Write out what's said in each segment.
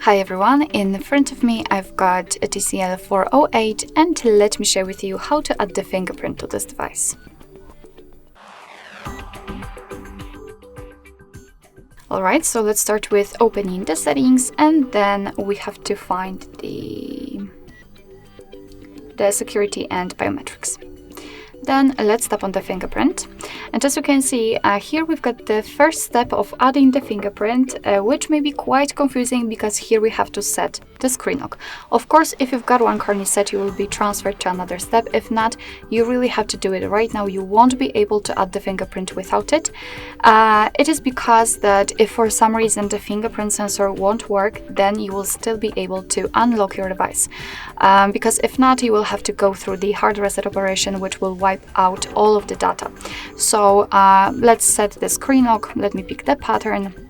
Hi everyone, in front of me I've got a TCL 408 and let me share with you how to add the fingerprint to this device. Alright, so let's start with opening the settings and then we have to find the security and biometrics. Then let's tap on the fingerprint, and as you can see here we've got the first step of adding the fingerprint, which may be quite confusing because here we have to set the screen lock. Of course, if you've got one currently set, you will be transferred to another step. If not, you really have to do it right now. You won't be able to add the fingerprint without it. It is because that if for some reason the fingerprint sensor won't work, then you will still be able to unlock your device, because if not, you will have to go through the hard reset operation, which will wipe out all of the data. So let's set the screen lock. Let me pick the pattern,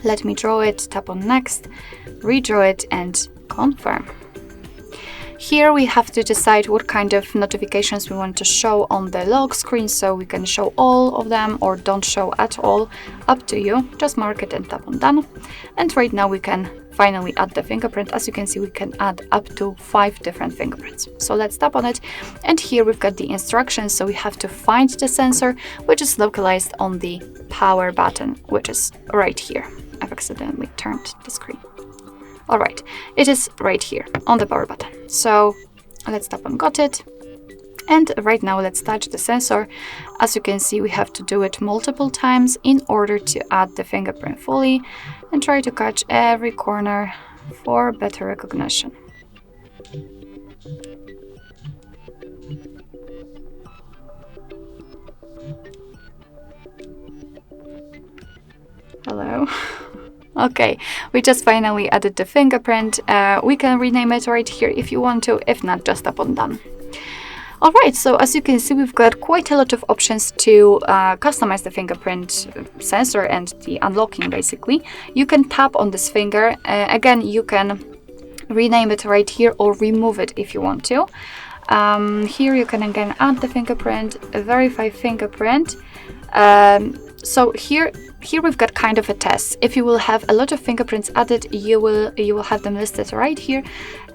let me draw it, tap on next, redraw it and confirm. Here we have to decide what kind of notifications we want to show on the lock screen, so we can show all of them or don't show at all, up to you. Just mark it and tap on done. And right now we can finally add the fingerprint. As you can see, we can add up to 5 different fingerprints. So let's tap on it, and here we've got the instructions. So we have to find the sensor, which is localized on the power button, which is right here. I've accidentally turned the screen. All right, it is right here on the power button. So let's tap on got it. And right now let's touch the sensor. As you can see, we have to do it multiple times in order to add the fingerprint fully, and try to catch every corner for better recognition. Hello. Okay, we just finally added the fingerprint. We can rename it right here if you want to. If not, just tap on done. Alright, so as you can see, we've got quite a lot of options to customize the fingerprint sensor and the unlocking, basically. You can tap on this finger. Again, you can rename it right here or remove it if you want to. Here you can again add the fingerprint, verify fingerprint. So here we've got kind of a test. If you will have a lot of fingerprints added, you will have them listed right here.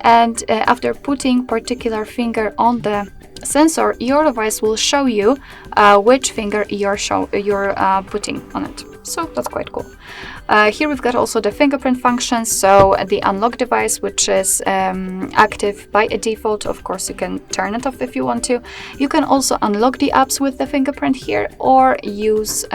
And after putting particular finger on the sensor, your device will show you which finger you're putting on it. So that's quite cool. Here we've got also the fingerprint function, so the unlock device, which is active by a default. Of course, you can turn it off if you want to. You can also unlock the apps with the fingerprint here, or use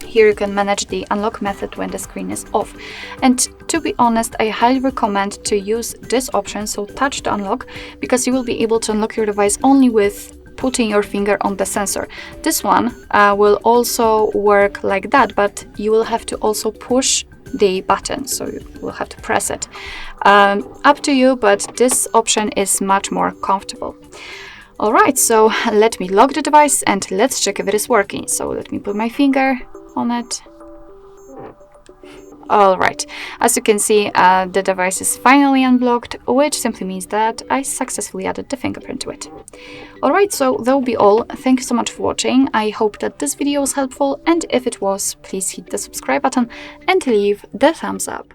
here you can manage the unlock method when the screen is off. And to be honest, I highly recommend to use this option, so touch to unlock, because you will be able to unlock your device only with putting your finger on the sensor. This one will also work like that, but you will have to also push the button, so you will have to press it. Up to you, but this option is much more comfortable. Alright, so let me lock the device and let's check if it is working. So let me put my finger on it. Alright, as you can see, the device is finally unblocked, which simply means that I successfully added the fingerprint to it. Alright, so that will be all. Thank you so much for watching. I hope that this video was helpful, and if it was, please hit the subscribe button and leave the thumbs up.